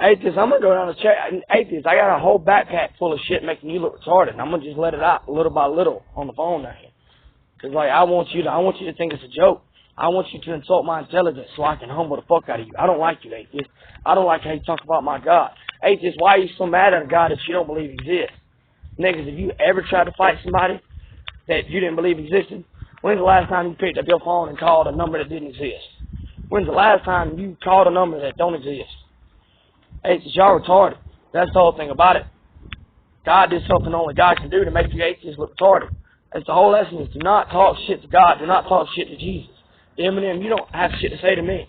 Atheists, I'm going to go down the check. Atheists, I got a whole backpack full of shit making you look retarded. And I'm going to just let it out little by little on the phone down here. Because, like, I want you to think it's a joke. I want you to insult my intelligence so I can humble the fuck out of you. I don't like you, atheist. I don't like how you talk about my God. Atheist, why are you so mad at a God that you don't believe exists? Niggas, have you ever tried to fight somebody that you didn't believe existed? When's the last time you picked up your phone and called a number that didn't exist? When's the last time you called a number that don't exist? Atheists, y'all retarded. That's the whole thing about it. God did something only God can do to make you atheists look retarded. That's the whole lesson is do not talk shit to God. Do not talk shit to Jesus. Eminem, you don't have shit to say to me.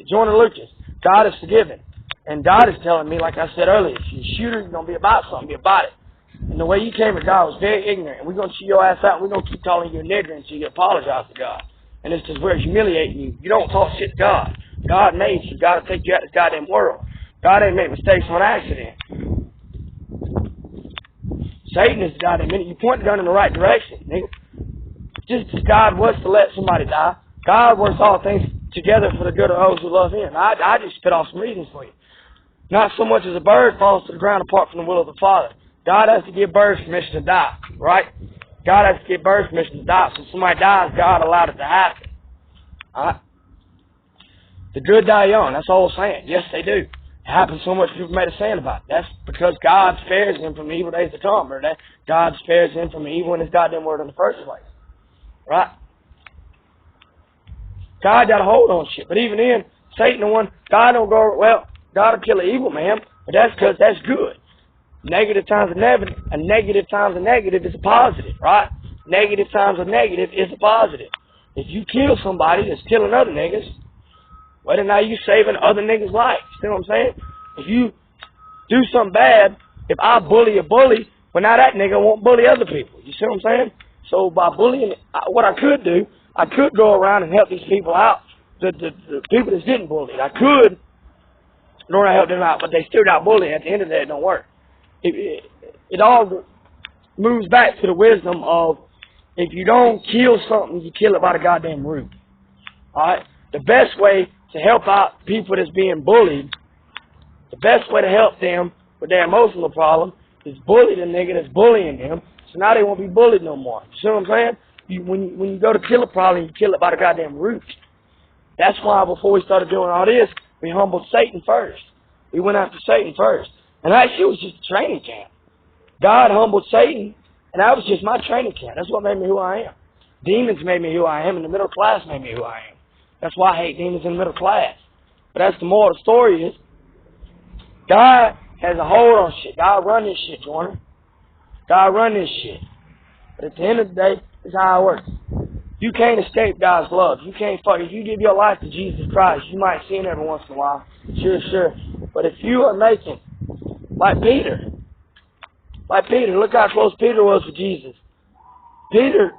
Jordan Lucas, God is forgiven. And God is telling me, like I said earlier, if you're a shooter, you're going to be about something, be about it. And the way you came to God was very ignorant. And we're going to chew your ass out, and we're going to keep calling you a nigger until you apologize to God. And it's just we're humiliating you. You don't talk shit to God. God made you. God will take you out of this goddamn world. God ain't make mistakes on accident. Satan is the goddamn minute. You point the gun in the right direction, nigga. Just as God was to let somebody die, God works all things together for the good of those who love Him. I just spit off some reasons for you. Not so much as a bird falls to the ground apart from the will of the Father. God has to give birds permission to die, right? God has to give birds permission to die. So if somebody dies, God allowed it to happen. Alright? The good die young. That's the whole saying. Yes, they do. It happens so much people made a saying about it. That's because God spares them from evil days to come. Or that God spares them from evil in His goddamn word in the first place. Right? God got a hold on shit. But even then, Satan the one, God don't go, well, God will kill an evil man, but that's because that's good. Negative times a negative times a negative is a positive, right? Negative times a negative is a positive. If you kill somebody that's killing other niggas, well, then now you saving other niggas' lives. See what I'm saying? If you do something bad, if I bully a bully, well, now that nigga won't bully other people. You see what I'm saying? So by bullying, what I could do, I could go around and help these people out, the people that didn't bully. I could learn to help them out, but they still got bullied. At the end of the day, it don't work. It all moves back to the wisdom of if you don't kill something, you kill it by the goddamn root. Alright? The best way to help out people that's being bullied, the best way to help them with their emotional problem is bully the nigga that's bullying them, so now they won't be bullied no more. You see what I'm saying? When you go to kill a problem, you kill it by the goddamn root. That's why before we started doing all this, we humbled Satan first. We went after Satan first. And that shit was just a training camp. God humbled Satan, and that was just my training camp. That's what made me who I am. Demons made me who I am, and the middle class made me who I am. That's why I hate demons in the middle class. But that's the moral of the story is, God has a hold on shit. God run this shit, Jordan. God run this shit. But at the end of the day, this is how it works. You can't escape God's love. You can't if you give your life to Jesus Christ, you might sin every once in a while. Sure. But if you are making, like Peter, look how close Peter was to Jesus. Peter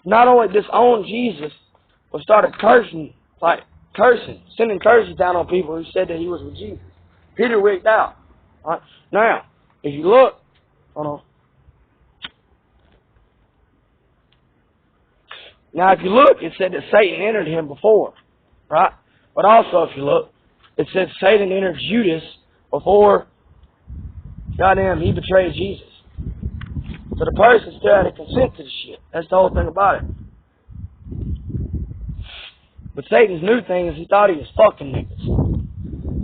not only disowned Jesus, but started cursing, sending curses down on people who said that he was with Jesus. Peter wigged out. Right? Now, if you look, Now, if you look, it said that Satan entered him before, right? But also, if you look, it said Satan entered Judas before, goddamn, he betrayed Jesus. So the person still had to consent to the shit. That's the whole thing about it. But Satan's new thing is he thought he was fucking niggas.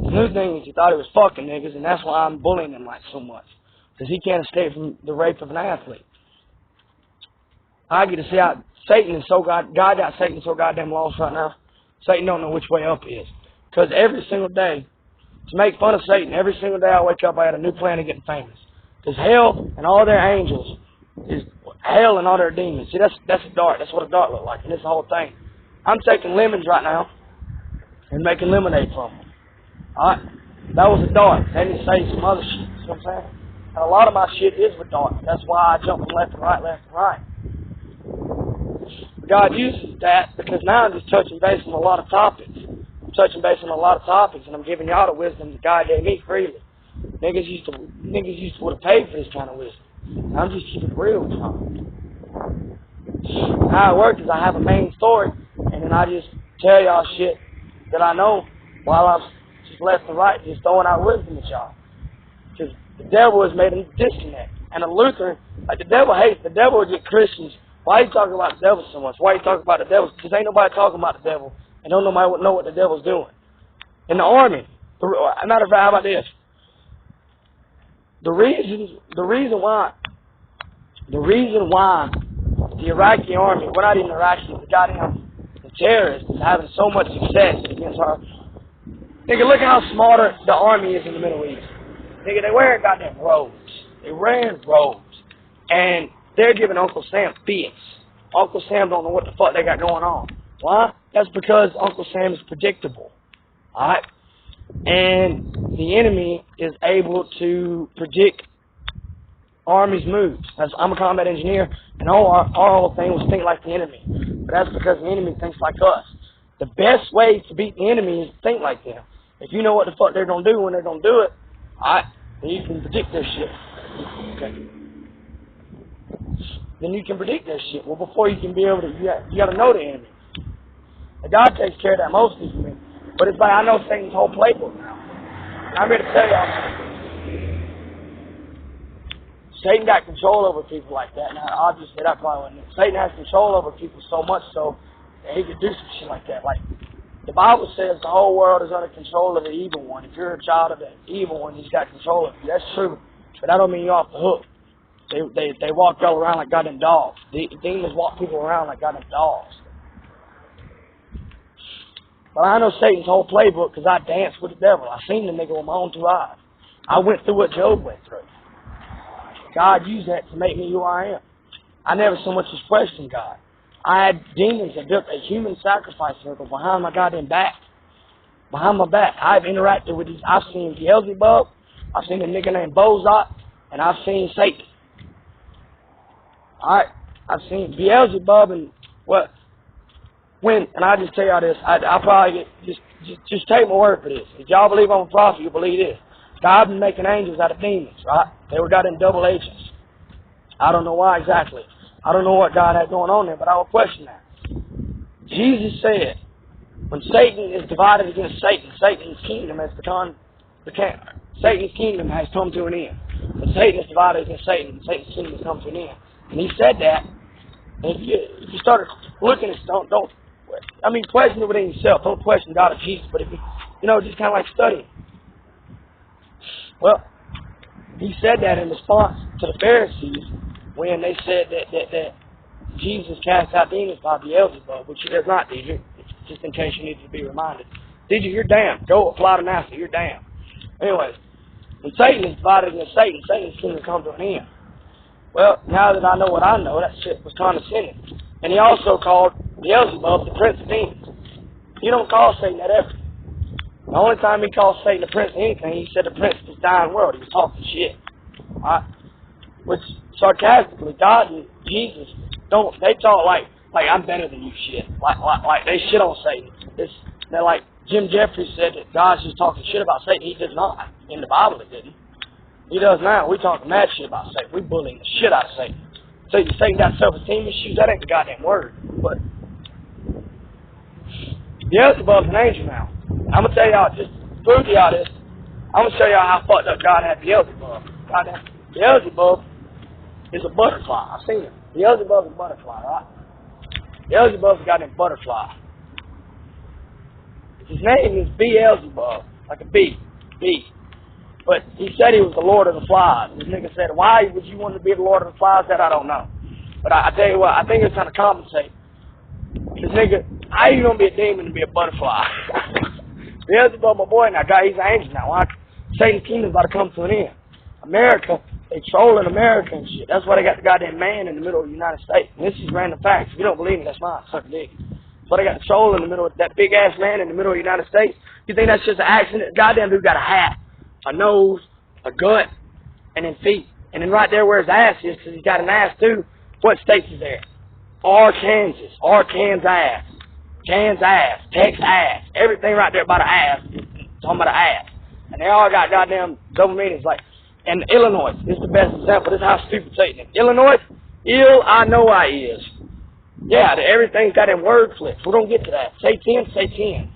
His new thing is he thought he was fucking niggas, and that's why I'm bullying him like so much. Because he can't escape from the rape of an athlete. I get to see how Satan is so God got Satan so goddamn lost right now. Satan don't know which way up is. Because every single day, to make fun of Satan, every single day I wake up, I had a new plan of getting famous. Because hell and all their angels is hell and all their demons. See, that's a dart. That's what a dart looks like. And it's the whole thing. I'm taking lemons right now and making lemonade from them. Alright? That was a dart. They didn't say some other shit. You know what I'm saying? And a lot of my shit is with darts. That's why I jump from left and right. God uses that because now I'm just touching base on a lot of topics. I'm touching base on a lot of topics, and I'm giving y'all the wisdom that God gave me freely. Niggas used to would have paid for this kind of wisdom. I'm just keeping it real with y'all. How it works is I have a main story, and then I just tell y'all shit that I know, while I'm just left and right, just throwing out wisdom at y'all. Because the devil has made a disconnect. And a Lutheran, like the devil will get Christians. Why are you talking about the devil so much? Why are you talking about the devil? Because ain't nobody talking about the devil. And don't nobody know what the devil's doing. In the army, matter of fact, how about this? The reason why the Iraqi army, we're not even Iraqi, the terrorists is having so much success against our... Nigga, look how smarter the army is in the Middle East. Nigga, they wearing goddamn robes. They wearing robes. And they're giving Uncle Sam fits. Uncle Sam don't know what the fuck they got going on. Why? That's because Uncle Sam is predictable. Alright? And the enemy is able to predict army's moves. I'm a combat engineer, and our whole thing was think like the enemy. But that's because the enemy thinks like us. The best way to beat the enemy is to think like them. If you know what the fuck they're going to do when they're going to do it, alright, then you can predict their shit. Okay. Then you can predict their shit. Well, before you can be able to, you got to know the enemy. And God takes care of that mostly for me. But it's like I know Satan's whole playbook now. And I'm here to tell y'all something. Satan got control over people like that. Now, obviously, that probably wasn't it. Satan has control over people so much so that he could do some shit like that. Like, the Bible says the whole world is under control of the evil one. If you're a child of the evil one, he's got control of you. That's true. But that don't mean you're off the hook. They walk y'all around like goddamn dogs. The demons walk people around like goddamn dogs. But I know Satan's whole playbook because I danced with the devil. I seen the nigga with my own two eyes. I went through what Job went through. God used that to make me who I am. I never so much as questioned God. I had demons that built a human sacrifice circle behind my goddamn back. Behind my back. I've interacted with these. I've seen Beelzebub. I've seen a nigga named Bozot. And I've seen Satan. Alright? I've seen Beelzebub and what? And I just tell y'all this, I'll probably get, just take my word for this. If y'all believe I'm a prophet, you believe this. God been making angels out of demons, right? They were got in double agents. I don't know why exactly. I don't know what God had going on there, but I will question that. Jesus said, when Satan is divided against Satan, Satan's kingdom has Satan's kingdom has come to an end. When Satan is divided against Satan, Satan's kingdom has come to an end. And he said that, and if you start looking at question it within yourself. Don't question God or Jesus, but if you, just kind of like studying. Well, he said that in response to the Pharisees when they said that Jesus cast out demons by Beelzebub, which he does not, did you? Just in case you need to be reminded. Did you? You're damned. Go apply to NASA. You're damned. Anyways, when Satan is divided against Satan, Satan's kingdom comes to an end. Well, now that I know what I know, that shit was condescending. And he also called Beelzebub the prince of demons. He don't call Satan that ever. The only time he calls Satan the prince of anything, he said the prince of this dying world. He was talking shit. Alright? Which, sarcastically, God and Jesus they talk like I'm better than you shit. Like they shit on Satan. They're like Jim Jeffries said that God's just talking shit about Satan. He does not. In the Bible it didn't. He does now. We talk mad shit about Satan. We bullying the shit out of Satan. Satan got self-esteem issues. That ain't the goddamn word. But Beelzebub's an angel now. I'm going to tell y'all, just to prove to y'all this, I'm going to show y'all how fucked up God had Beelzebub. Goddamn, Beelzebub is a butterfly. I've seen it. Beelzebub is a butterfly, right? Beelzebub's a goddamn butterfly. His name is Beelzebub, like a bee. But he said he was the Lord of the Flies. This nigga said, why would you want to be the Lord of the Flies? That I don't know. But I tell you what, I think it's trying to compensate. This nigga, how you going to be a demon and be a butterfly? Beelzebub, my boy, now, God, he's an angel now. Why? Satan's kingdom's about to come to an end. America, they trolling America and shit. That's why they got the goddamn man in the middle of the United States. And this is random facts. If you don't believe me, that's mine. Suck a dick. That's why they got the troll in the middle of that big-ass man in the middle of the United States. You think that's just an accident? Goddamn dude got a hat, a nose, a gut, and then feet. And then right there where his ass is, because he's got an ass too, what states is there? Arkansas, Kansas, Texas ass. Everything right there about the ass. Talking about the ass. And they all got goddamn double meanings. Like, and Illinois is the best example. This is how stupid Satan is. Illinois, I know I is. Yeah, everything's got them word flips. We don't get to that. Say 10, say 10.